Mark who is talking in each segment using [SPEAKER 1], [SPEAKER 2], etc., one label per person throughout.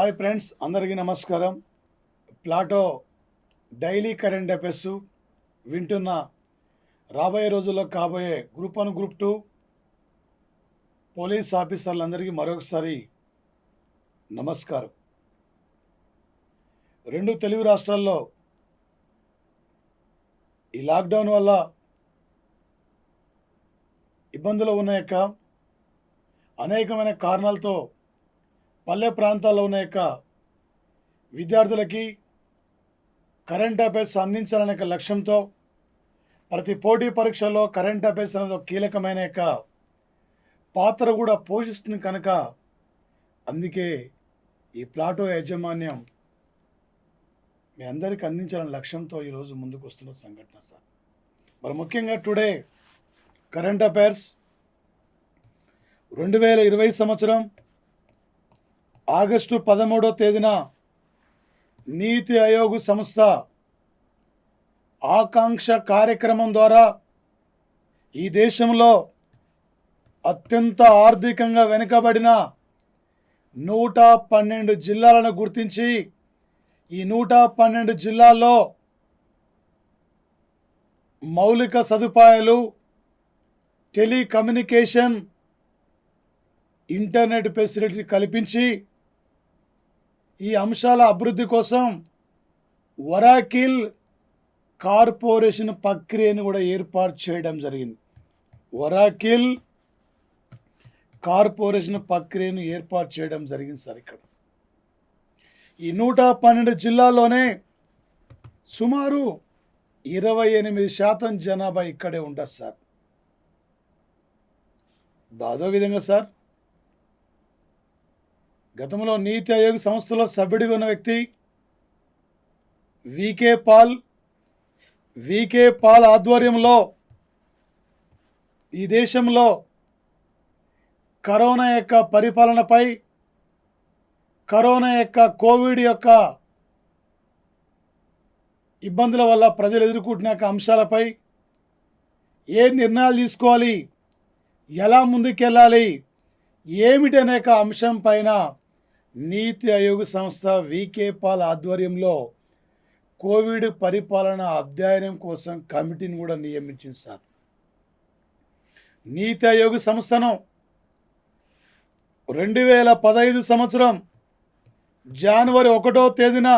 [SPEAKER 1] Hi friends, అందరికీ నమస్కారం. Plato daily current affairs వింటున్న రాబోయే రోజుల్లో కాబోయే గ్రూప్ 1 గ్రూప్ 2 పోలీస్ ఆఫీసర్లందరికీ మరొకసారి నమస్కారం. రెండు తెలుగు రాష్ట్రాల్లో ఈ లాక్డౌన్ వల్ల ఇబ్బందులు ఉన్నాయక అనేకమైన కారణాలతో పల్లె ప్రాంతాల్లో ఉన్న విద్యార్థులకి కరెంట్ అఫైర్స్ అందించాలనే లక్ష్యంతో ప్రతి పోటీ పరీక్షల్లో కరెంట్ అఫైర్స్ అనేది ఒక కీలకమైన పాత్ర కూడా పోషిస్తుంది కనుక అందుకే ఈ ప్లాటో యాజమాన్యం మీ అందరికీ అందించాలనే లక్ష్యంతో ఈరోజు ముందుకు వస్తున్న సంఘటన సార్. మరి ముఖ్యంగా టుడే కరెంట్ అఫైర్స్ 2020 సంవత్సరం ఆగస్టు 13వ తేదీన నీతి ఆయోగ్ సంస్థ ఆకాంక్ష కార్యక్రమం ద్వారా ఈ దేశంలో అత్యంత ఆర్థికంగా వెనుకబడిన 112 జిల్లాలను గుర్తించి ఈ 112 జిల్లాల్లో మౌలిక సదుపాయాలు, టెలికమ్యూనికేషన్, ఇంటర్నెట్ ఫెసిలిటీ కల్పించి ఈ అంశాల అభివృద్ధి కోసం వరాకిల్ కార్పొరేషన్ ప్రక్రియను కూడా ఏర్పాటు చేయడం జరిగింది. వరాకిల్ కార్పొరేషన్ ప్రక్రియను ఏర్పాటు చేయడం జరిగింది సార్. ఇక్కడ ఈ 112 జిల్లాల్లోనే సుమారు 28% జనాభా ఇక్కడే ఉంటుంది సార్. అదేవిధంగా సార్, గతంలో నీతి ఆయోగ్ సంస్థలో సభ్యుడిగా ఉన్న వ్యక్తి వికే పాల్ ఆధ్వర్యంలో ఈ దేశంలో కరోనా యొక్క పరిపాలనపై, కరోనా యొక్క కోవిడ్ యొక్క ఇబ్బందుల వల్ల ప్రజలు ఎదుర్కొంటున్న అంశాలపై ఏ నిర్ణయాలు తీసుకోవాలి, ఎలా ముందుకెళ్ళాలి, ఏమిటనే అంశం పైన నీతి ఆయోగ్ సంస్థ వికే పాల్ ఆధ్వర్యంలో కోవిడ్ పరిపాలన అధ్యయనం కోసం కమిటీని కూడా నియమించింది సార్. నీతి ఆయోగ్ సంస్థను 2015 సంవత్సరం జనవరి 1వ తేదీన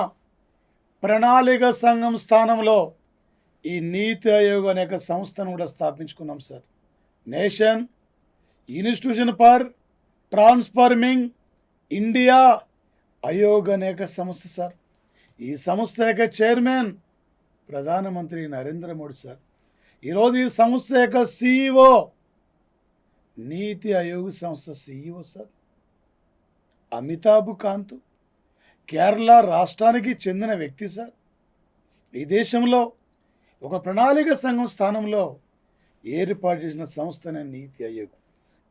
[SPEAKER 1] ప్రణాళిక సంఘం స్థానంలో ఈ నీతి ఆయోగ్ అనే సంస్థను కూడా స్థాపించుకున్నాం sir. Nation institution for transforming India Aayog అనేక సంస్థ సార్. ఈ సంస్థ యొక్క చైర్మన్ ప్రధానమంత్రి నరేంద్ర మోడీ సార్. ఈరోజు ఈ సంస్థ యొక్క సిఇఓ, నీతి ఆయోగ్ సంస్థ సిఇఓ సార్ అమితాబ్ కాంత్, కేరళ రాష్ట్రానికి చెందిన వ్యక్తి సార్. ఈ దేశంలో ఒక ప్రణాళిక సంఘం స్థానంలో ఏర్పాటు చేసిన సంస్థనే నీతి ఆయోగ్.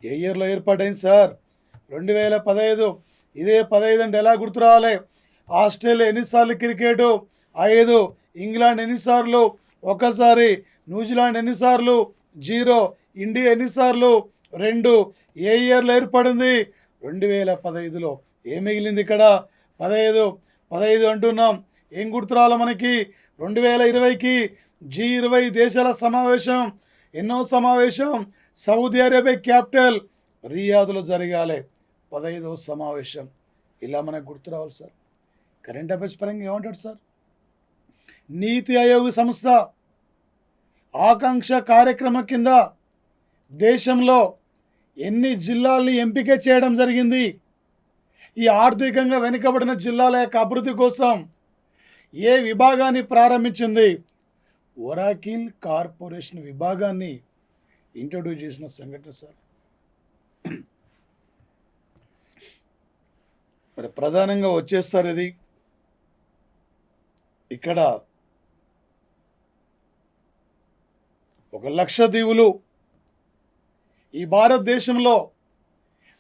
[SPEAKER 1] ఏ ఇయర్లో ఏర్పాటైంది సార్? 2015. ఇదే 15 అంటే ఎలా గుర్తు రావాలి? ఆస్ట్రేలియా ఎన్నిసార్లు క్రికెట్? 5. ఇంగ్లాండ్ ఎన్నిసార్లు? 1. న్యూజిలాండ్ ఎన్నిసార్లు? 0. ఇండియా ఎన్నిసార్లు? 2. ఏ ఇయర్లో ఏర్పడింది? 2015లో. ఏం మిగిలింది ఇక్కడ? 15 అంటున్నాం. ఏం గుర్తు రావాలి మనకి? 2020కి G20 దేశాల సమావేశం. ఎన్నో సమావేశం? సౌదీ అరేబియా క్యాపిటల్ రియాద్లో జరగాలి. 15వ సమావేశం. ఇలా మనకు గుర్తు రావాలి సార్. కరెంట్ అఫైర్స్ పరంగా ఏమంటాడు సార్? నీతి ఆయోగ్ సంస్థ ఆకాంక్ష కార్యక్రమం కింద దేశంలో ఎన్ని జిల్లాల్ని ఎంపిక చేయడం జరిగింది, ఈ ఆర్థికంగా వెనుకబడిన జిల్లాల యొక్క అభివృద్ధి కోసం ఏ విభాగాన్ని ప్రారంభించింది? వరాకిల్ కార్పొరేషన్ విభాగాన్ని ఇంట్రడ్యూస్ చేసిన సంఘటన సార్. మరి ప్రధానంగా వచ్చేస్తారు ఇది ఇక్కడ 1 లక్షద్వీపులు ఈ భారతదేశంలో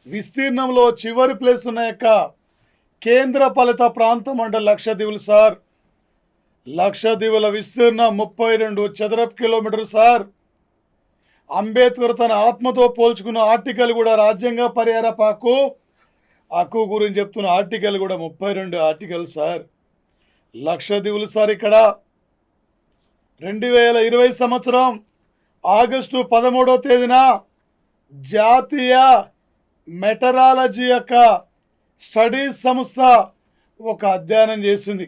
[SPEAKER 1] విస్తీర్ణంలో చివరి ప్లేస్ ఉన్న కేంద్ర పాలిత ప్రాంతం అంటే లక్షద్వీపులు సార్. లక్షద్వీపుల విస్తీర్ణం 32 చదరపు కిలోమీటర్ సార్. అంబేద్కర్ తన ఆత్మతో పోల్చుకున్న ఆర్టికల్ కూడా రాజ్యాంగ పరిహార పాకు హక్కు గురించి చెప్తున్న ఆర్టికల్ కూడా 32 ఆర్టికల్ సార్. లక్షద్వీపులు సార్ ఇక్కడ 2020 సంవత్సరం ఆగస్టు 13వ తేదీన జాతీయ మెటరాలజీ యొక్క స్టడీస్ సంస్థ ఒక అధ్యయనం చేసింది.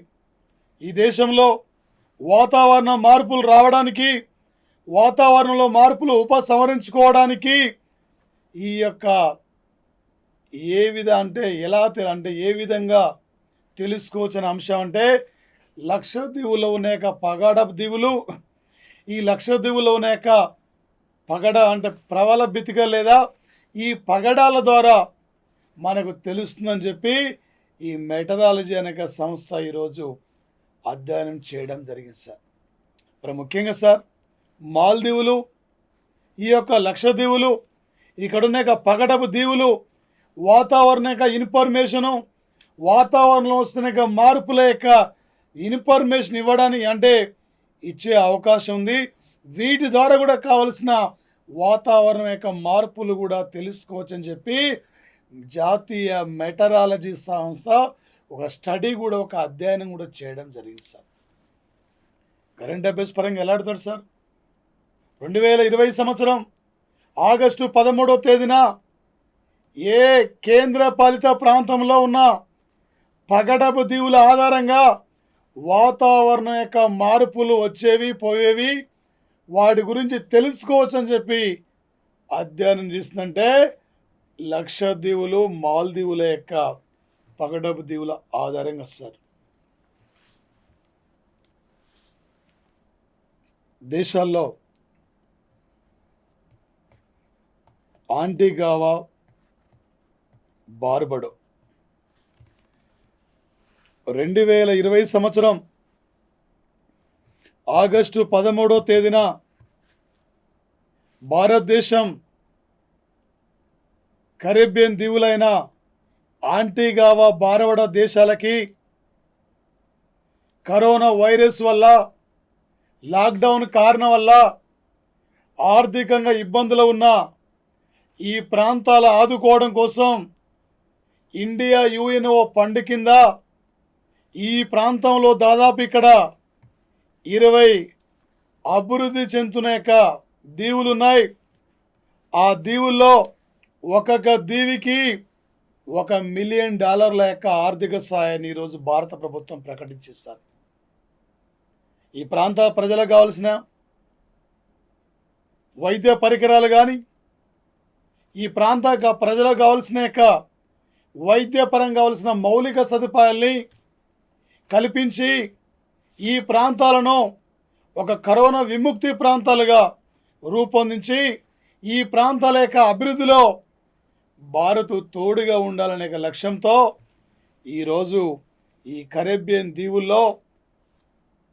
[SPEAKER 1] ఈ దేశంలో వాతావరణ మార్పులు రావడానికి, వాతావరణంలో మార్పులు ఉపసంహరించుకోవడానికి ఈ యొక్క ఏ విధంగా తెలుసుకోవచ్చిన అంశం అంటే, లక్షద్వీపులో అనేక పగడపు దీవులు, ఈ లక్షద్వీపులో అనేక పగడ అంటే ప్రబల బితిక లేదా ఈ పగడాల ద్వారా మనకు తెలుస్తుందని చెప్పి ఈ మెటరాలజీ అనే సంస్థ ఈరోజు అధ్యయనం చేయడం జరిగింది సార్. మరి ముఖ్యంగా సార్ మాల్దీవులు, ఈ యొక్క లక్షద్వీపులు, ఇక్కడున్న పగడపు దీవులు వాతావరణ యొక్క ఇన్ఫర్మేషను, వాతావరణంలో వస్తున్న మార్పుల యొక్క ఇన్ఫర్మేషన్ ఇవ్వడానికి అంటే ఇచ్చే అవకాశం ఉంది. వీటి ద్వారా కూడా కావలసిన వాతావరణం యొక్క మార్పులు కూడా తెలుసుకోవచ్చని చెప్పి జాతీయ మెటరాలజీ సంస్థ ఒక స్టడీ కూడా, ఒక అధ్యయనం కూడా చేయడం జరిగింది సార్. కరెంట్ అఫైర్స్ పరంగా ఎలా ఆడుతాడు సార్? 2020 సంవత్సరం ఆగస్టు 13వ తేదీన ఏ కేంద్ర పాలిత ప్రాంతంలో ఉన్న పగడపు దీవుల ఆధారంగా వాతావరణం యొక్క మార్పులు వచ్చేవి పోయేవి, వాటి గురించి తెలుసుకోవచ్చు అని చెప్పి అధ్యయనం చేస్తుందంటే లక్షద్వీపులు, మాల్దీవుల యొక్క పగడపు దీవుల ఆధారంగా సార్. దేశాల్లో ఆంటిగావా, బార్బడో 2020 సంవత్సరం ఆగస్టు 13వ తేదీన భారతదేశం కరేబియన్ దీవులైన ఆంటిగావా, బార్బడో దేశాలకి కరోనా వైరస్ వల్ల, లాక్డౌన్ కారణం వల్ల ఆర్థికంగా ఇబ్బందులు ఉన్న ఈ ప్రాంతాల ఆదుకోవడం కోసం ఇండియా యుఎన్ఓ ఫండ్ కింద ఈ ప్రాంతంలో దాదాపు ఇక్కడ 20 అభివృద్ధి చెందుతున్న యొక్క దీవులు ఉన్నాయి. ఆ దీవుల్లో ఒక్కొక్క దీవికి $1 మిలియన్ యొక్క ఆర్థిక సహాయాన్ని ఈరోజు భారత ప్రభుత్వం ప్రకటించేస్తారు. ఈ ప్రాంత ప్రజలకు కావాల్సిన వైద్య పరికరాలు కానీ, ఈ ప్రాంత ప్రజలకు కావాల్సిన యొక్క వైద్యపరంగా కావాల్సిన మౌలిక సదుపాయాల్ని కల్పించి ఈ ప్రాంతాలను ఒక కరోనా విముక్తి ప్రాంతాలుగా రూపొందించి ఈ ప్రాంతాల యొక్క అభివృద్ధిలో భారత్ తోడుగా ఉండాలనే లక్ష్యంతో ఈరోజు ఈ కరేబియన్ దీవుల్లో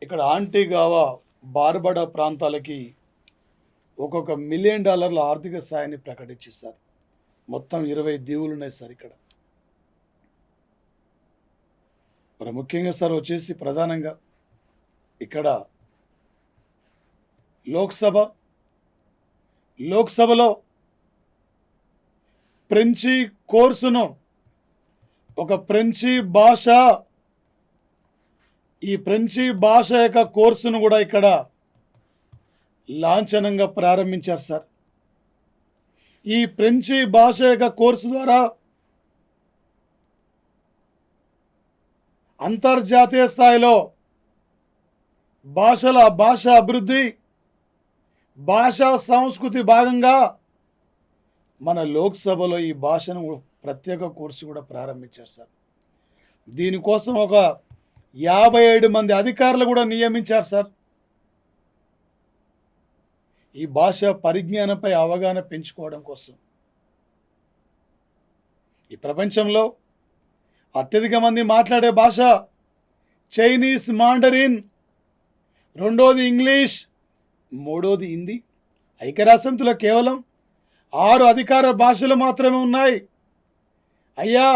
[SPEAKER 1] ఇక్కడ ఆంటిగావా, బార్బడా ప్రాంతాలకి ఒక్కొక్క $1 మిలియన్ ఆర్థిక సాయాన్ని ప్రకటించేశారు. మొత్తం 20 దీవులు ఉన్నాయి సార్ ఇక్కడ. మరి ముఖ్యంగా సార్ వచ్చేసి ప్రధానంగా ఇక్కడ లోక్సభలో ఫ్రెంచి కోర్సును, ఒక ఫ్రెంచి భాష, ఈ ఫ్రెంచి భాష యొక్క కోర్సును కూడా ఇక్కడ లాంఛనంగా ప్రారంభించారు సార్. ఈ ఫ్రెంచి భాష యొక్క కోర్సు ద్వారా అంతర్జాతీయ స్థాయిలో భాష అభివృద్ధి, భాషా సంస్కృతి భాగంగా మన లోక్సభలో ఈ భాషను ప్రత్యేక కోర్సు కూడా ప్రారంభించారు సార్. దీనికోసం ఒక 57 మంది అధికారులు కూడా నియమించారు సార్. ఈ భాష పరిజ్ఞానంపై అవగాహన పెంచుకోవడం కోసం. ఈ ప్రపంచంలో అత్యధిక మంది మాట్లాడే భాష చైనీస్ మాండరిన్, రెండోది ఇంగ్లీష్, మూడోది హిందీ. ఐక్యరాజ్యసమితిలో కేవలం 6 అధికార భాషలు మాత్రమే ఉన్నాయి. అయ్యా,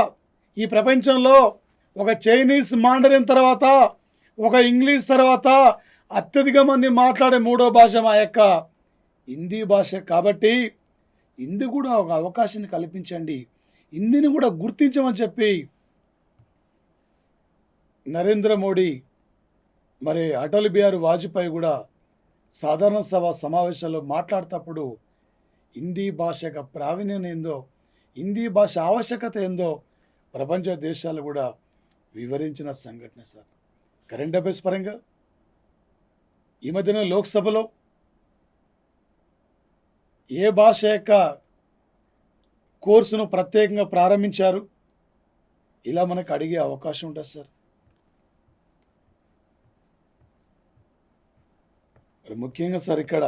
[SPEAKER 1] ఈ ప్రపంచంలో ఒక చైనీస్ మాండరిన్ తర్వాత, ఒక ఇంగ్లీష్ తర్వాత అత్యధిక మంది మాట్లాడే మూడో భాష మా యొక్క హిందీ భాష. కాబట్టి హిందీ కూడా ఒక అవకాశాన్ని కల్పించండి. హిందీని కూడా గుర్తించమని చెప్పి నరేంద్ర మోడీ మరి అటల్ బిహారీ వాజ్పేయి కూడా సాధారణ సభ సమావేశాల్లో మాట్లాడేటప్పుడు హిందీ భాష యొక్క ప్రావీణ్యం ఏందో, హిందీ భాష ఆవశ్యకత ఏందో ప్రపంచ దేశాలు కూడా వివరించిన సంఘటన సార్. కరెంట్ అఫైర్స్ పరంగా ఈ మధ్యన లోక్సభలో ఏ భాష యొక్క కోర్సును ప్రత్యేకంగా ప్రారంభించారు, ఇలా మనకు అడిగే అవకాశం ఉంటుంది సార్. మరి ముఖ్యంగా సార్ ఇక్కడ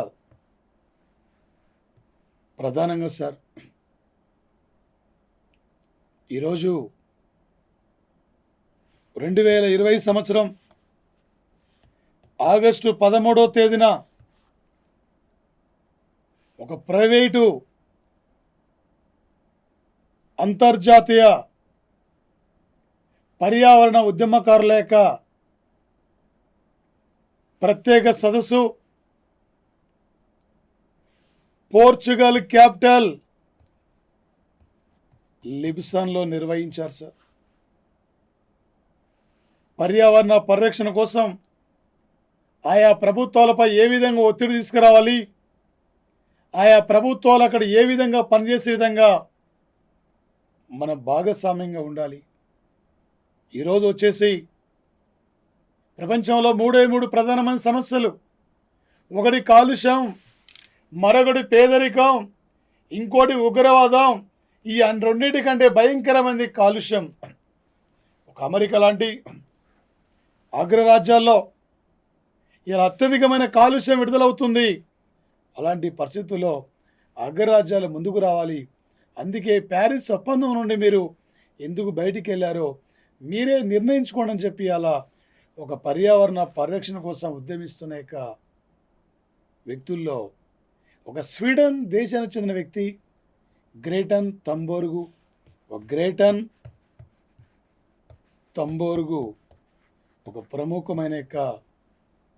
[SPEAKER 1] ప్రధానంగా సార్ ఈరోజు 2020 సంవత్సరం ఆగస్టు 13వ తేదీన ఒక ప్రైవేటు అంతర్జాతీయ పర్యావరణ ఉద్యమకారుల యొక్క ప్రత్యేక సదస్సు పోర్చుగల్ క్యాపిటల్ లిస్బన్లో నిర్వహించారు సార్. పర్యావరణ పరిరక్షణ కోసం ఆయా ప్రభుత్వాలపై ఏ విధంగా ఒత్తిడి తీసుకురావాలి, ఆయా ప్రభుత్వాలు అక్కడ ఏ విధంగా పనిచేసే విధంగా మనం భాగస్వామ్యంగా ఉండాలి. ఈరోజు వచ్చేసి ప్రపంచంలో మూడు ప్రధానమైన సమస్యలు, ఒకటి కాలుష్యం, మరొకటి పేదరికం, ఇంకోటి ఉగ్రవాదం. ఈ రెండింటికంటే భయంకరమైనది కాలుష్యం. ఒక అమెరికా లాంటి అగ్రరాజ్యాల్లో ఇలా అత్యధికమైన కాలుష్యం విడుదలవుతుంది. అలాంటి పరిస్థితుల్లో అగ్రరాజ్యాలు ముందుకు రావాలి. అందుకే ప్యారిస్ ఒప్పందం నుండి మీరు ఎందుకు బయటికి వెళ్ళారో మీరే నిర్ణయించుకోండి అని చెప్పి అలా ఒక పర్యావరణ పరిరక్షణ కోసం ఉద్యమిస్తున్న యొక్క వ్యక్తుల్లో ఒక స్వీడన్ దేశానికి చెందిన వ్యక్తి గ్రేటన్ తంబోర్గు ఒక ప్రముఖమైన యొక్క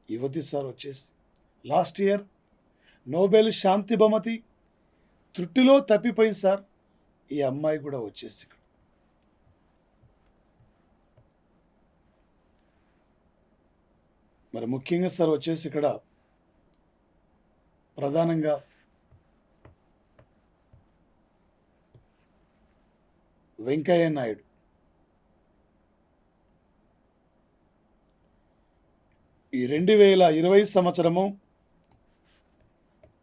[SPEAKER 1] యువతి సార్ వచ్చేసి లాస్ట్ ఇయర్ నోబెల్ శాంతి బహుమతి త్రుటిలో తప్పిపోయింది సార్. ఈ అమ్మాయి కూడా వచ్చేసి మరి ముఖ్యంగా సార్ వచ్చేసి ఇక్కడ ప్రధానంగా వెంకయ్య నాయుడు ఈ 2020 సంవత్సరము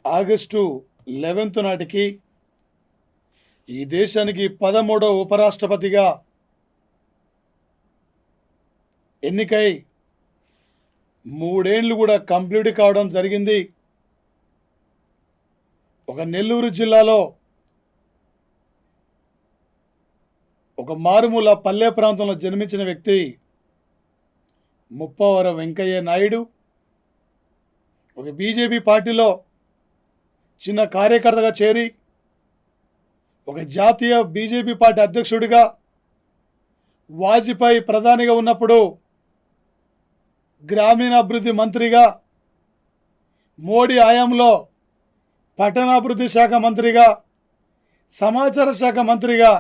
[SPEAKER 1] ఆగస్టు 11 నాటికి ఈ దేశానికి 13వ ఉపరాష్ట్రపతిగా ఎన్నికై 3 ఏళ్ళు కూడా కంప్లీట్ కావడం జరిగింది. ఒక నెల్లూరు జిల్లాలో ఒక మారుమూల పల్లె ప్రాంతంలో జన్మించిన వ్యక్తి ముప్పవరం వెంకయ్య నాయుడు ఒక బీజేపీ పార్టీలో చిన్న కార్యకర్తగా చేరి ఒక జాతీయ బీజేపీ పార్టీ అధ్యక్షుడిగా వాజ్పేయి ప్రధానిగా ఉన్నప్పుడు గ్రామీణాభివృద్ధి మంత్రిగా, మోడీ హయాంలో పట్టణాభివృద్ధి శాఖ మంత్రిగా, సమాచార శాఖ మంత్రిగా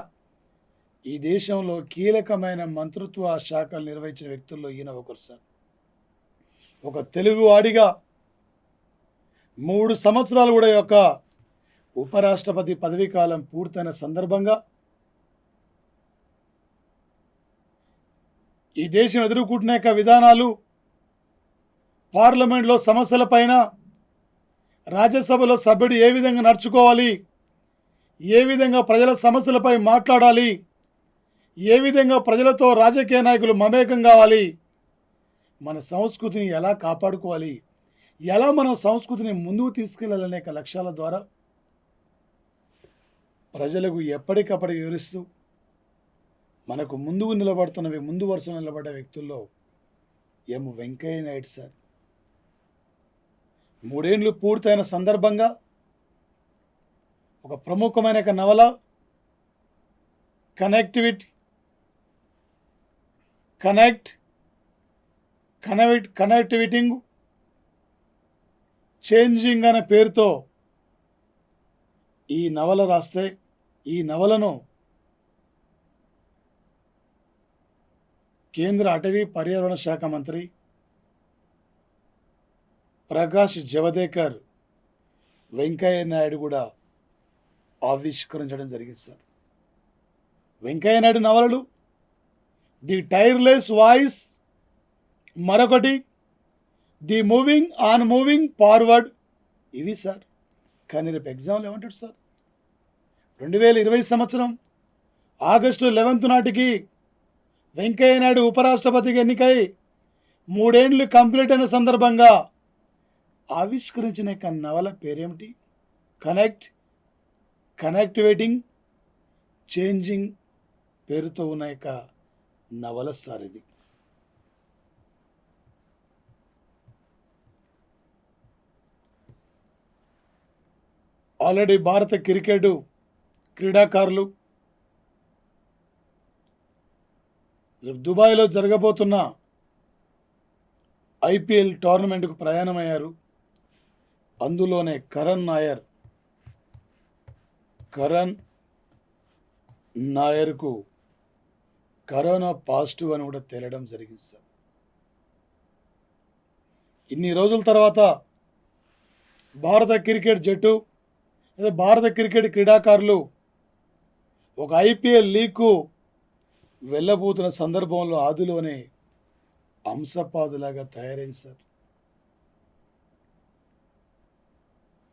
[SPEAKER 1] ఈ దేశంలో కీలకమైన మంత్రిత్వ శాఖలు నిర్వహించిన వ్యక్తుల్లో ఈయన ఒకరు సార్. ఒక తెలుగువాడిగా 3 సంవత్సరాలు కూడా యొక్క ఉపరాష్ట్రపతి పదవీ కాలం పూర్తయిన సందర్భంగా ఈ దేశం ఎదుర్కొంటున్న యొక్క విధానాలు, పార్లమెంట్లో సమస్యలపైన రాజ్యసభలో సభ్యుడు ఏ విధంగా నడుచుకోవాలి, ఏ విధంగా ప్రజల సమస్యలపై మాట్లాడాలి, ఏ విధంగా ప్రజలతో రాజకీయ నాయకులు మమేకం కావాలి, మన సంస్కృతిని ఎలా కాపాడుకోవాలి, ఎలా మనం సంస్కృతిని ముందుకు తీసుకెళ్లాలనే లక్ష్యాల ద్వారా ప్రజలకు ఎప్పటికప్పుడు వివరిస్తూ మనకు ముందు వరుసలో నిలబడ్డ వ్యక్తుల్లో ఎం వెంకయ్య నాయుడు సార్. 3 ఏళ్ళు పూర్తయిన సందర్భంగా ఒక ప్రముఖమైన నవల కనెక్టివిటింగ్ చేంజింగ్ అనే పేరుతో ఈ నవల రాస్తే ఈ నవలను కేంద్ర అటవీ పర్యావరణ శాఖ మంత్రి ప్రకాష్ జవదేకర్ వెంకయ్య నాయుడు కూడా ఆవిష్కరించడం జరిగింది సార్. వెంకయ్య నాయుడు నవలలు ది టైర్లెస్ వాయిస్, మరొకటి ది మూవింగ్ ఫార్వర్డ్, ఇవి సార్. కానీ రేపు ఎగ్జామ్లో ఏమంటాడు సార్, 2020 సంవత్సరం ఆగస్టు 11 నాటికి వెంకయ్య నాయుడు ఉపరాష్ట్రపతిగా ఎన్నికై 3 ఏళ్ళు కంప్లీట్ అయిన సందర్భంగా ఆవిష్కరించిన నవల పేరేమిటి? కనెక్టివేటింగ్ చేంజింగ్ పేరుతో ఉన్న నవల సార్ ఇది. ఆల్రెడీ భారత క్రికెట్ క్రీడాకారులు దుబాయ్లో జరగబోతున్న ఐపీఎల్ టోర్నమెంట్కు ప్రయాణమయ్యారు. అందులోనే కరణ్ నాయర్కు కరోనా పాజిటివ్ అని కూడా తేలడం జరిగింది సార్. ఇన్ని రోజుల తర్వాత భారత క్రికెట్ జట్టు, అదే భారత క్రికెట్ క్రీడాకారులు ఒక ఐపీఎల్ లీగ్కు వెళ్ళబోతున్న సందర్భంలో ఆదిలోనే అంశపాదులాగా తయారైంది సార్.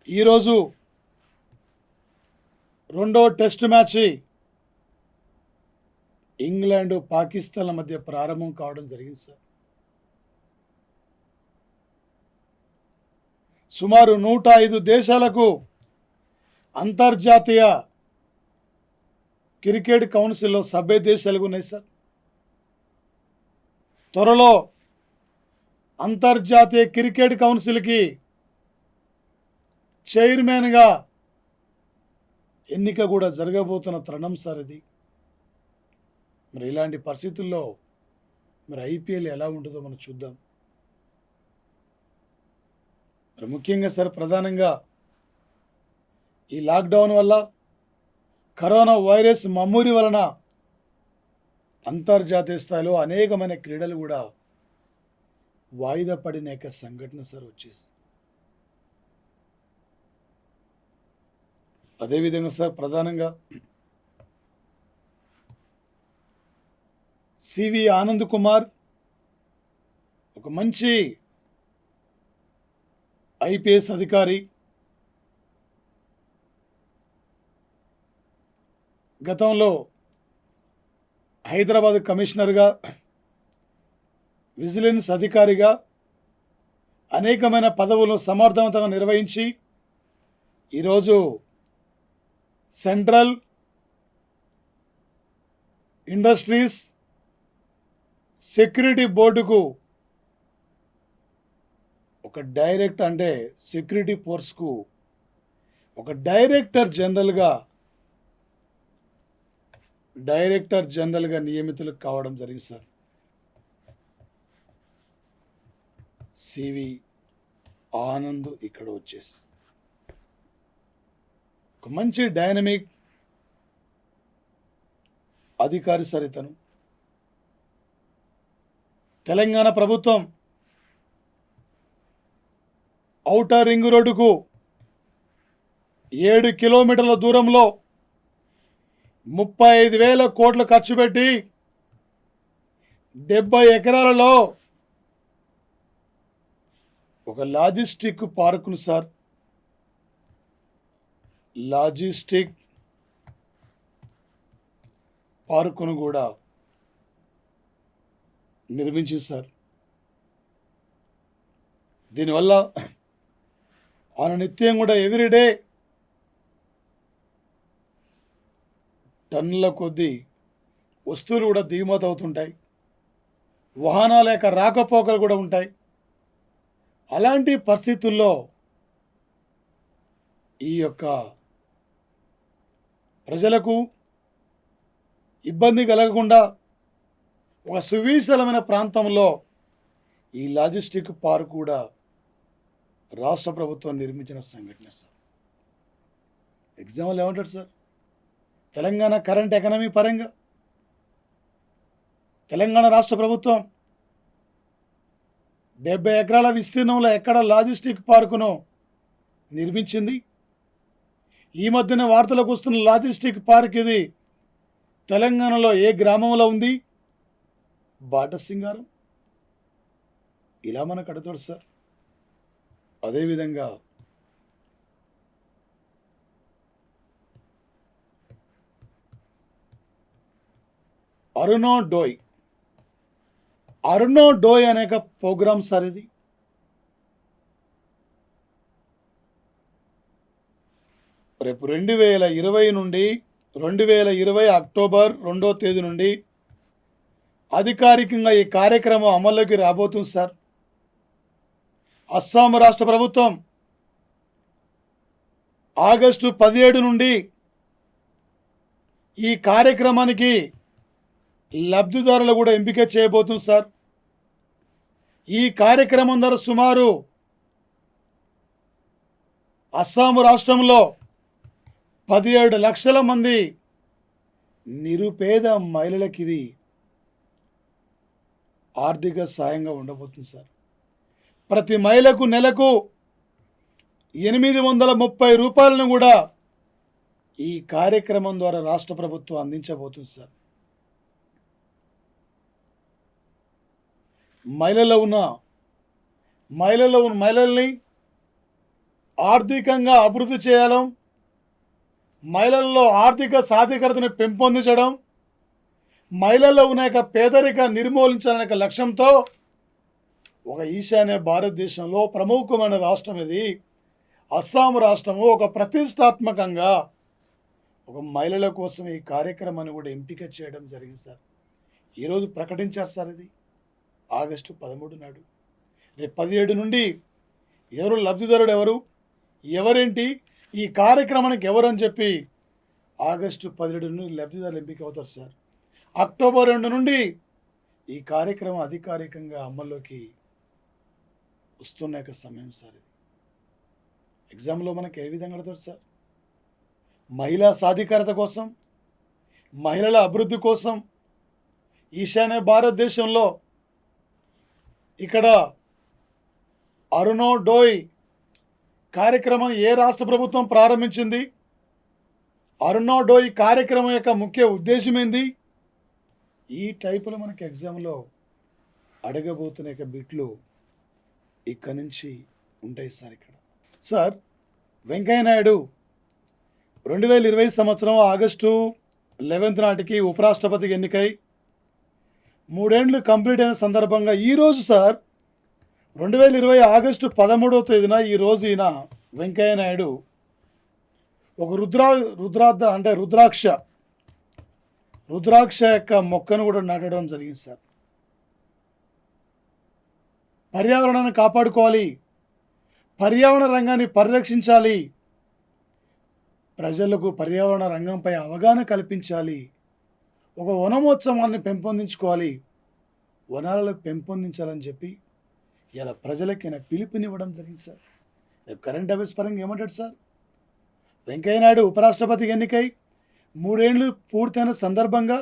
[SPEAKER 1] ఈరోజు రెండో టెస్ట్ మ్యాచ్ ఇంగ్లాండ్ పాకిస్తాన్ల మధ్య ప్రారంభం కావడం జరిగింది సార్. సుమారు 105 దేశాలకు అంతర్జాతీయ క్రికెట్ కౌన్సిల్లో సభ్య దేశాలు ఉన్నాయి సార్. త్వరలో అంతర్జాతీయ క్రికెట్ కౌన్సిల్కి చైర్మన్గా ఎన్నిక కూడా జరగబోతున్న తరుణం సార్ ఇది. మరి ఇలాంటి పరిస్థితుల్లో మరి ఐపీఎల్ ఎలా ఉంటుందో మనం చూద్దాం. మరి ముఖ్యంగా సార్, ప్రధానంగా ఈ లాక్డౌన్ వల్ల, కరోనా వైరస్ మమ్మూరి వలన అంతర్జాతీయ స్థాయిలో అనేకమైన క్రీడలు కూడా వాయిదా పడిన సంఘటన సార్ వచ్చేసి. అదేవిధంగా సార్, ప్రధానంగా సివి ఆనంద్ కుమార్ ఒక మంచి ఐపీఎస్ అధికారి. గతంలో హైదరాబాద్ కమిషనర్గా, విజిలెన్స్ అధికారిగా అనేకమైన పదవులను సమర్థవంతంగా నిర్వహించి ఈరోజు సెంట్రల్ ఇండస్ట్రీస్ సెక్యూరిటీ బోర్డుకు ఒక డైరెక్ట్, అంటే సెక్యూరిటీ ఫోర్స్కు ఒక డైరెక్టర్ జనరల్గా నియమితులు కావడం జరిగింది సార్. సివి ఆనంద్ ఇక్కడ వచ్చేసి ఒక మంచి డైనమిక్ అధికారి సార్ ఇతను. తెలంగాణ ప్రభుత్వం ఔటర్ రింగ్ రోడ్డుకు 7 కిలోమీటర్ల దూరంలో 35,000 కోట్లు ఖర్చు పెట్టి 70 ఎకరాలలో ఒక లాజిస్టిక్ పార్కును సార్, లాజిస్టిక్ పార్కును కూడా నిర్మించింది సార్. దీనివల్ల ఆయన నిత్యం కూడా ఎవ్రీడే టన్నుల కొద్దీ వస్తువులు కూడా దిగుమతి అవుతుంటాయి. వాహనాల యొక్క రాకపోకలు కూడా ఉంటాయి. అలాంటి పరిస్థితుల్లో ఈ యొక్క ప్రజలకు ఇబ్బంది కలగకుండా ఒక సువిశాలమైన ప్రాంతంలో ఈ లాజిస్టిక్ పార్క్ కూడా రాష్ట్ర ప్రభుత్వం నిర్మించిన సంఘటన సార్. ఎగ్జాంపుల్ ఏమంటాడు సార్, తెలంగాణ కరెంట్ ఎకనామీ పరంగా, తెలంగాణ రాష్ట్ర ప్రభుత్వం 70 ఎకరాల విస్తీర్ణంలో ఎక్కడ లాజిస్టిక్ పార్కును నిర్మించింది. ఈ మధ్యన వార్తలకు వస్తున్న లాజిస్టిక్ పార్క్ ఇది తెలంగాణలో ఏ గ్రామంలో ఉంది? బాటసింగారం. ఇలా మనకు అడుగుతాడు సార్. అదేవిధంగా అరుణోదయ్ అనే ఒక ప్రోగ్రామ్ సార్ ఇది. రేపు 2020 నుండి 2020 అక్టోబర్ 2వ తేదీ నుండి అధికారికంగా ఈ కార్యక్రమం అమల్లోకి రాబోతుంది సార్. అస్సాం రాష్ట్ర ప్రభుత్వం ఆగస్టు 17 నుండి ఈ కార్యక్రమానికి లబ్ధిదారులు కూడా ఎంపిక చేయబోతుంది సార్. ఈ కార్యక్రమం ద్వారా సుమారు అస్సాం రాష్ట్రంలో 17 లక్షల మంది నిరుపేద మహిళలకి ఇది ఆర్థిక సాయంగా ఉండబోతుంది సార్. ప్రతి మహిళకు నెలకు 830 రూపాయలను కూడా ఈ కార్యక్రమం ద్వారా రాష్ట్ర ప్రభుత్వం అందించబోతుంది సార్. మహిళల్ని ఆర్థికంగా అభివృద్ధి చేయడం, మహిళల్లో ఆర్థిక సాధికారతను పెంపొందించడం, మహిళల్లో ఉన్న పేదరిక నిర్మూలించాలనే లక్ష్యంతో ఒక ఈశాన్య భారతదేశంలో ప్రముఖమైన రాష్ట్రం ఇది అస్సాం రాష్ట్రము. ఒక ప్రతిష్టాత్మకంగా ఒక మహిళల కోసం ఈ కార్యక్రమాన్ని కూడా ఎంపిక చేయడం జరిగింది సార్. ఈరోజు ప్రకటించారు సార్. ఇది ఆగస్టు 13 నాడు. రేపు 17 నుండి ఎవరు లబ్ధిదారుడు ఎవరేంటి ఈ కార్యక్రమానికి ఎవరు అని చెప్పి ఆగస్టు 17 నుండి లబ్ధిదారులు ఎంపిక అవుతారు సార్. అక్టోబర్ 2 నుండి ఈ కార్యక్రమం అధికారికంగా అమల్లోకి వస్తున్న సమయం సార్. ఇది ఎగ్జామ్లో మనకి ఏ విధంగా అడుగుతారు సార్? మహిళా సాధికారత కోసం, మహిళల అభివృద్ధి కోసం ఈశాన్య భారతదేశంలో ఇక్కడ అరుణోదయ్ కార్యక్రమం ఏ రాష్ట్ర ప్రభుత్వం ప్రారంభించింది? అరుణోదయ్ కార్యక్రమం యొక్క ముఖ్య ఉద్దేశం ఏంది? ఈ టైపులో మనకి ఎగ్జామ్లో అడగబోతున్న బిట్లు ఇక్కడి నుంచి ఉంటాయి సార్. ఇక్కడ సార్ వెంకయ్య నాయుడు 2020 సంవత్సరం ఆగస్టు 11 నాటికి ఉపరాష్ట్రపతికి ఎన్నికై 3 ఏళ్ళు కంప్లీట్ అయిన సందర్భంగా ఈరోజు సార్ 2020 ఆగస్టు 13వ తేదీన ఈరోజు ఈయన వెంకయ్య నాయుడు ఒక రుద్రాక్ష యొక్క మొక్కను కూడా నాటడం జరిగింది సార్. పర్యావరణాన్ని కాపాడుకోవాలి, పర్యావరణ రంగాన్ని పరిరక్షించాలి, ప్రజలకు పర్యావరణ రంగంపై అవగాహన కల్పించాలి, ఒక వనమోత్సవాన్ని పెంపొందించుకోవాలి, వనాలను పెంపొందించాలని చెప్పి ఇలా ప్రజలకి పిలుపునివ్వడం జరిగింది సార్. రేపు కరెంట్ అఫైర్స్ పరంగా ఏమంటాడు సార్? వెంకయ్య నాయుడు ఉపరాష్ట్రపతికి ఎన్నికై 3 ఏళ్ళు పూర్తయిన సందర్భంగా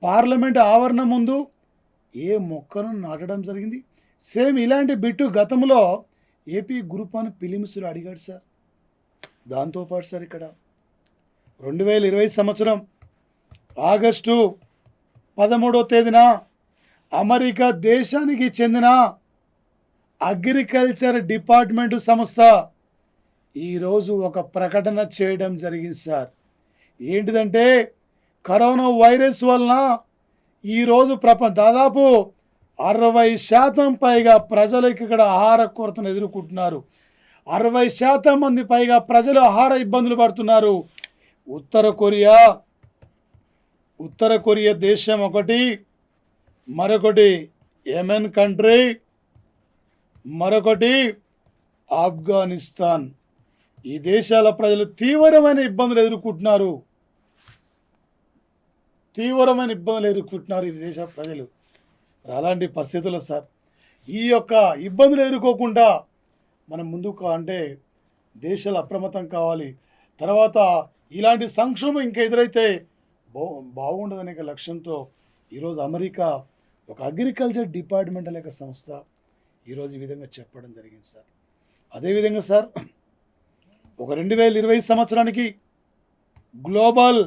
[SPEAKER 1] పార్లమెంట్ ఆవరణ ముందు ఏ మొక్కను నాటడం జరిగింది? సేమ్ ఇలాంటి బిట్టు గతంలో ఏపీ గ్రూప్ అని ఫిలిమ్స్లో అడిగాడు సార్. దాంతోపాటు సార్ ఇక్కడ 2020 సంవత్సరం ఆగస్టు 13వ తేదీన అమెరికా దేశానికి చెందిన అగ్రికల్చర్ డిపార్ట్మెంట్ సంస్థ ఈరోజు ఒక ప్రకటన చేయడం జరిగింది సార్. ఏంటిదంటే కరోనా వైరస్ వలన ఈరోజు దాదాపు 60% పైగా ప్రజలకు ఇక్కడ ఆహార కొరతను ఎదుర్కొంటున్నారు. 60% మంది పైగా ప్రజలు ఆహార ఇబ్బందులు పడుతున్నారు. ఉత్తర కొరియా దేశం ఒకటి, మరొకటి యెమెన్ కంట్రీ, మరొకటి ఆఫ్ఘనిస్తాన్. ఈ దేశాల ప్రజలు తీవ్రమైన ఇబ్బందులు ఎదుర్కొంటున్నారు. ఈ దేశ ప్రజలు అలాంటి పరిస్థితుల్లో సార్ ఈ యొక్క ఇబ్బందులు ఎదుర్కోకుండా మనం ముందుకు దేశాలు అప్రమత్తం కావాలి. తర్వాత ఇలాంటి సంక్షోభం ఇంకా ఎదురైతే బాగుండదనే లక్ష్యంతో ఈరోజు అమెరికా ఒక అగ్రికల్చర్ డిపార్ట్మెంటల్ యొక్క సంస్థ ఈరోజు ఈ విధంగా చెప్పడం జరిగింది సార్. అదేవిధంగా సార్ ఒక 2020 సంవత్సరానికి గ్లోబల్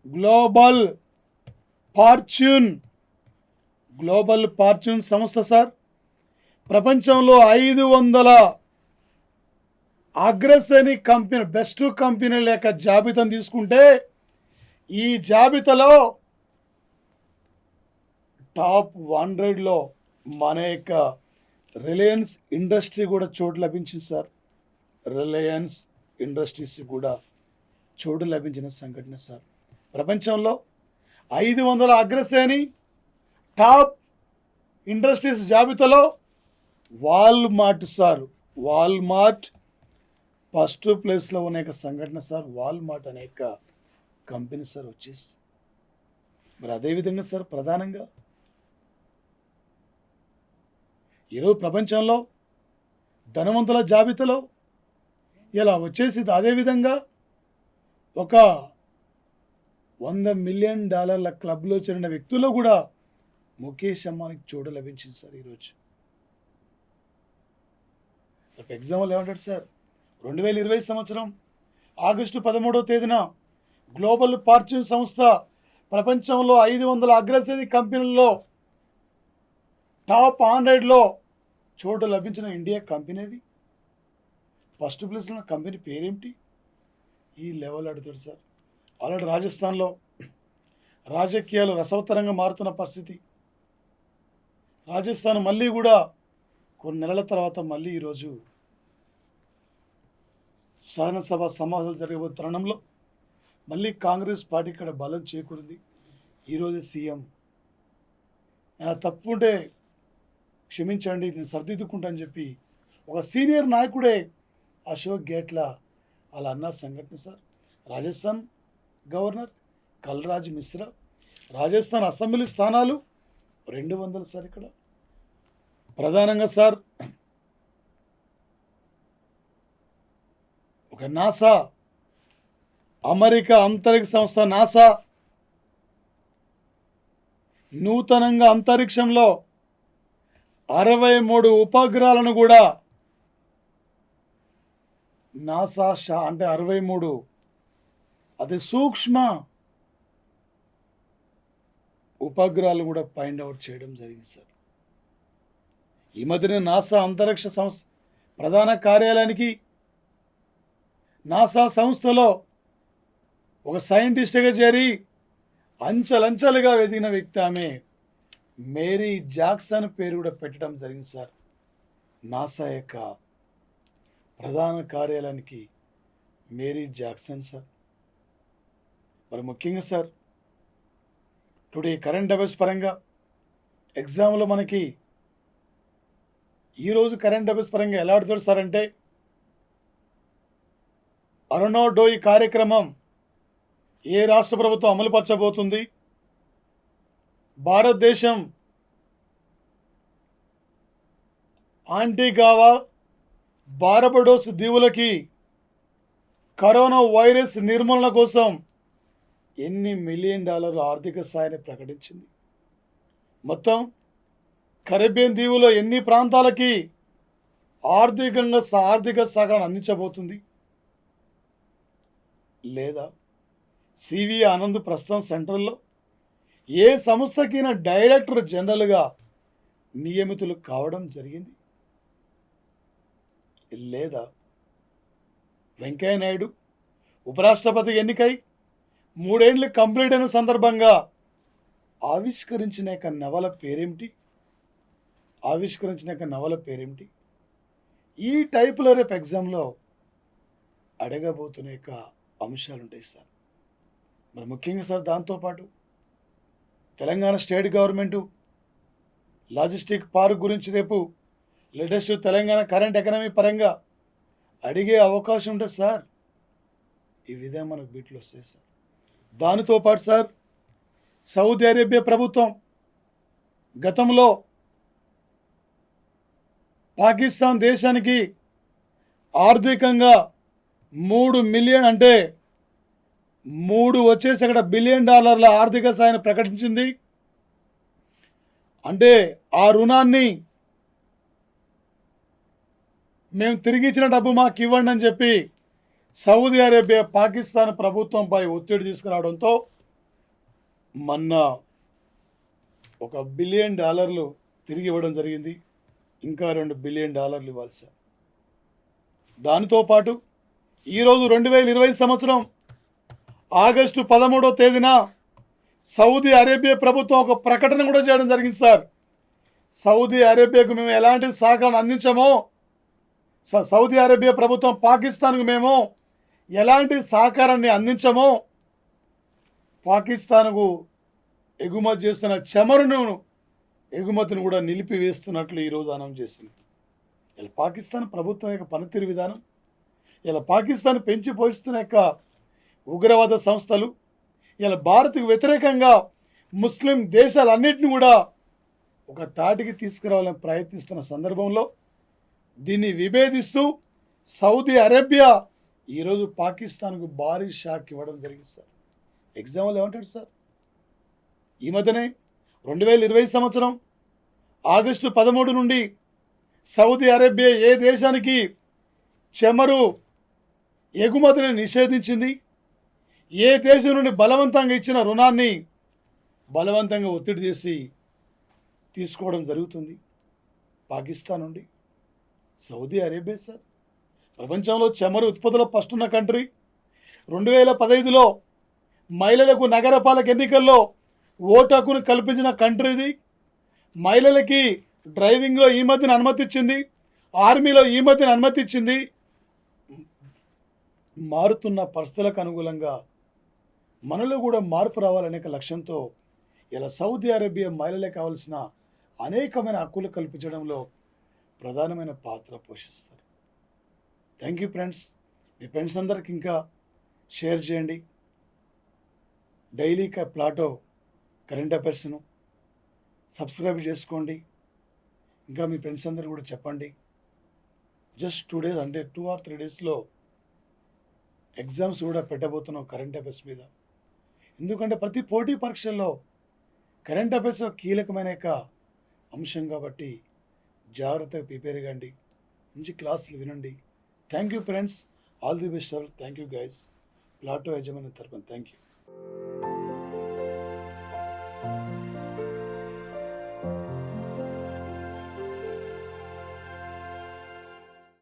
[SPEAKER 1] గ్లోబల్ ఫార్చ్యూన్ సంస్థ సార్ ప్రపంచంలో 500 అగ్రశ్రేణి కంపెనీ బెస్ట్ కంపెనీల యొక్క జాబితాను తీసుకుంటే ఈ జాబితాలో టాప్ 100లో మన యొక్క రిలయన్స్ ఇండస్ట్రీ కూడా చోటు లభించింది సార్. రిలయన్స్ ఇండస్ట్రీస్ కూడా చోటు లభించిన సంఘటన సార్. ప్రపంచంలో 500 అగ్రశ్రేణి టాప్ ఇండస్ట్రీస్ జాబితాలో వాల్మార్ట్ సార్. వాల్మార్ట్ ఫస్ట్ ప్లేస్లో ఉన్న యొక్క సంఘటన సార్. వాల్మార్ట్ అనే యొక్క కంపెనీ సార్ వచ్చేసి మరి అదేవిధంగా సార్ ప్రధానంగా ఈరోజు ప్రపంచంలో ధనవంతుల జాబితాలో ఇలా వచ్చేసి అదేవిధంగా ఒక $100 మిలియన్ క్లబ్లో చేరిన వ్యక్తుల్లో కూడా ముఖేష్ అంబానీకి చోటు లభించింది సార్. ఈరోజు ఎగ్జాంపుల్ ఏమంటాడు సార్ 2020 సంవత్సరం ఆగస్టు 13వ తేదీన గ్లోబల్ ఫార్చ్యూన్ సంస్థ ప్రపంచంలో 500 అగ్రశ్రేణి కంపెనీల్లో టాప్ 100లో చోటు లభించిన ఇండియా కంపెనీది ఫస్ట్ ప్లేస్లో ఉన్న కంపెనీ పేరేమిటి ఈ లెవెల్ అడుగుతాడు సార్. ఆల్రెడీ రాజస్థాన్లో రాజకీయాలు రసవత్తరంగా మారుతున్న పరిస్థితి. రాజస్థాన్ మళ్ళీ కూడా కొన్ని నెలల తర్వాత మళ్ళీ ఈరోజు శాసనసభ సమావేశాలు జరగబోయే తరుణంలో మళ్ళీ కాంగ్రెస్ పార్టీ ఇక్కడ బలం చేకూరింది. ఈరోజు సీఎం తప్పు ఉంటే క్షమించండి నేను సరిదిద్దుకుంటానని చెప్పి ఒక సీనియర్ నాయకుడే అశోక్ గెహ్లోట్ అలా అన్న సంఘటన sir. Rajasthan governor Kalraj Mishra Rajasthan assembly స్థానాలు 200 సార్. ఇక్కడ ప్రధానంగా సార్ ఒక నాసా అమెరికా అంతరిక్ష సంస్థ నాసా నూతనంగా అంతరిక్షంలో 63 ఉపగ్రహాలను కూడా నాసా అంటే 63 అతి సూక్ష్మ ఉపగ్రహాలు కూడా ఫైండ్ అవుట్ చేయడం జరిగింది సార్. ఈ మధ్యనే నాసా అంతరిక్ష సంస్థ ప్రధాన కార్యాలయానికి నాసా సంస్థలో ఒక సైంటిస్ట్గా చేరి అంచెలంచెలుగా వెదిగిన వ్యక్తి ఆమె మేరీ జాక్సన్ పేరు కూడా పెట్టడం జరిగింది సార్. నాసా యొక్క ప్రధాన కార్యాలయానికి మేరీ జాక్సన్ సార్. మరి ముఖ్యంగా సార్ టుడే కరెంట్ అఫైర్స్ పరంగా ఎగ్జామ్లో మనకి ఈరోజు కరెంట్ అఫైర్స్ పరంగా ఎలా అడుగుతాడు సార్ అంటే అరుణోదయ్ కార్యక్రమం ఏ రాష్ట్ర ప్రభుత్వం అమలుపరచబోతుంది, భారతదేశం ఆంటిగావా బార్బడోస్ దీవులకి కరోనా వైరస్ నిర్మూలన కోసం ఎన్ని $1 మిలియన్ ఆర్థిక సాయాన్ని ప్రకటించింది, మొత్తం కరేబియన్ దీవులో ఎన్ని ప్రాంతాలకి ఆర్థిక సహకారం అందించబోతుంది, లేదా సివి ఆనంద్ ప్రస్తుతం సెంట్రల్లో ఏ సంస్థకైనా డైరెక్టర్ జనరల్గా నియమితులు కావడం జరిగింది, లేదా వెంకయ్య నాయుడు ఉపరాష్ట్రపతి ఎన్నికై 3 ఏళ్ళు కంప్లీట్ అయిన సందర్భంగా ఆవిష్కరించిన నవల పేరేమిటి ఈ టైపులో రేపు ఎగ్జామ్లో అడగబోతున్న అంశాలు ఉంటాయి సార్. మరి ముఖ్యంగా సార్ దాంతోపాటు Telangana state government logistic park గురించి రేపు లేటెస్ట్ తెలంగాణ కరెంట్ ఎకనామీ పరంగా అడిగే అవకాశం ఉంటుంది సార్. ఈ విధంగా మనకు బీట్లు వస్తాయి సార్. దానితో పాటు సార్ సౌదీ అరేబియా ప్రభుత్వం గతంలో పాకిస్తాన్ దేశానికి ఆర్థికంగా 3 మిలియన్ అంటే 3 వచ్చేసి అక్కడ $1 బిలియన్ ఆర్థిక సాయాన్ని ప్రకటించింది. అంటే ఆ రుణాన్ని మేము తిరిగి ఇచ్చిన డబ్బు మాకు ఇవ్వండి అని చెప్పి సౌదీ అరేబియా పాకిస్తాన్ ప్రభుత్వంపై ఒత్తిడి తీసుకురావడంతో మొన్న $1 బిలియన్ తిరిగి ఇవ్వడం జరిగింది. ఇంకా $2 బిలియన్ ఇవ్వాలి సార్. దానితో పాటు ఈరోజు 2020 సంవత్సరం ఆగస్టు 13వ తేదీన సౌదీ అరేబియా ప్రభుత్వం ఒక ప్రకటన కూడా చేయడం జరిగింది సార్. సౌదీ అరేబియాకు మేము ఎలాంటి సహకారం అందించామో, సౌదీ అరేబియా ప్రభుత్వం పాకిస్తాన్కు మేము ఎలాంటి సహకారాన్ని అందించామో, పాకిస్తాన్కు ఎగుమతి చేస్తున్న చమురును ఎగుమతిని కూడా నిలిపివేస్తున్నట్లు ఈరోజు అనౌన్స్ చేసింది. ఇలా పాకిస్తాన్ ప్రభుత్వం యొక్క పనితీరు విధానం, ఇలా పాకిస్తాన్ పెంచి పోషిస్తున్న యొక్క ఉగ్రవాద సంస్థలు, ఇలా భారత్కు వ్యతిరేకంగా ముస్లిం దేశాలన్నింటినీ కూడా ఒక తాటికి తీసుకురావాలని ప్రయత్నిస్తున్న సందర్భంలో దీన్ని విభేదిస్తూ సౌదీ అరేబియా ఈరోజు పాకిస్తాన్కు భారీ షాక్ ఇవ్వడం జరిగింది సార్. ఎగ్జాంపుల్ ఏమంటాడు సార్, ఈ మధ్యనే 2020 సంవత్సరం ఆగస్టు 13 నుండి సౌదీ అరేబియా ఏ దేశానికి చమురు ఎగుమతిని నిషేధించింది, ఏ దేశం నుండి బలవంతంగా ఇచ్చిన రుణాన్ని బలవంతంగా ఒత్తిడి చేసి తీసుకోవడం జరుగుతుంది పాకిస్తాన్ నుండి. సౌదీ అరేబియా సార్ ప్రపంచంలో చమురు ఉత్పత్తులో ఫస్ట్ ఉన్న కంట్రీ. 2015లో మహిళలకు నగరపాలక ఎన్నికల్లో ఓటు హక్కును కల్పించిన కంట్రీ ఇది. మహిళలకి డ్రైవింగ్లో ఈ మధ్యన అనుమతి ఇచ్చింది, ఆర్మీలో ఈ మధ్యన అనుమతి ఇచ్చింది. మారుతున్న పరిస్థితులకు అనుగుణంగా మనలో కూడా మార్పు రావాలనే లక్ష్యంతో ఇలా సౌదీ అరేబియా మహిళలకు కావాల్సిన అనేకమైన హక్కులు కల్పించడంలో ప్రధానమైన పాత్ర పోషిస్తారు. Thank you friends. Me friends అందరికి ఇంకా షేర్ చేయండి. డైలీ ప్లాటో కరెంట్ అఫైర్స్ను సబ్స్క్రైబ్ చేసుకోండి. ఇంకా మీ ఫ్రెండ్స్ అందరు కూడా చెప్పండి. జస్ట్ 2 days అంటే 2 or 3 daysలో ఎగ్జామ్స్ కూడా పెట్టబోతున్నాం కరెంట్ అఫైర్స్ మీద. ఎందుకంటే ప్రతి పోటీ పరీక్షల్లో కరెంట్ అఫైర్స్ కీలకమైన యొక్క అంశం కాబట్టి జాగ్రత్తగా ప్రిపేర్ కండి, మంచి క్లాసులు వినండి. Thank you friends, all the best. Thank you guys. Plato యజమాని తరపున థ్యాంక్ యూ.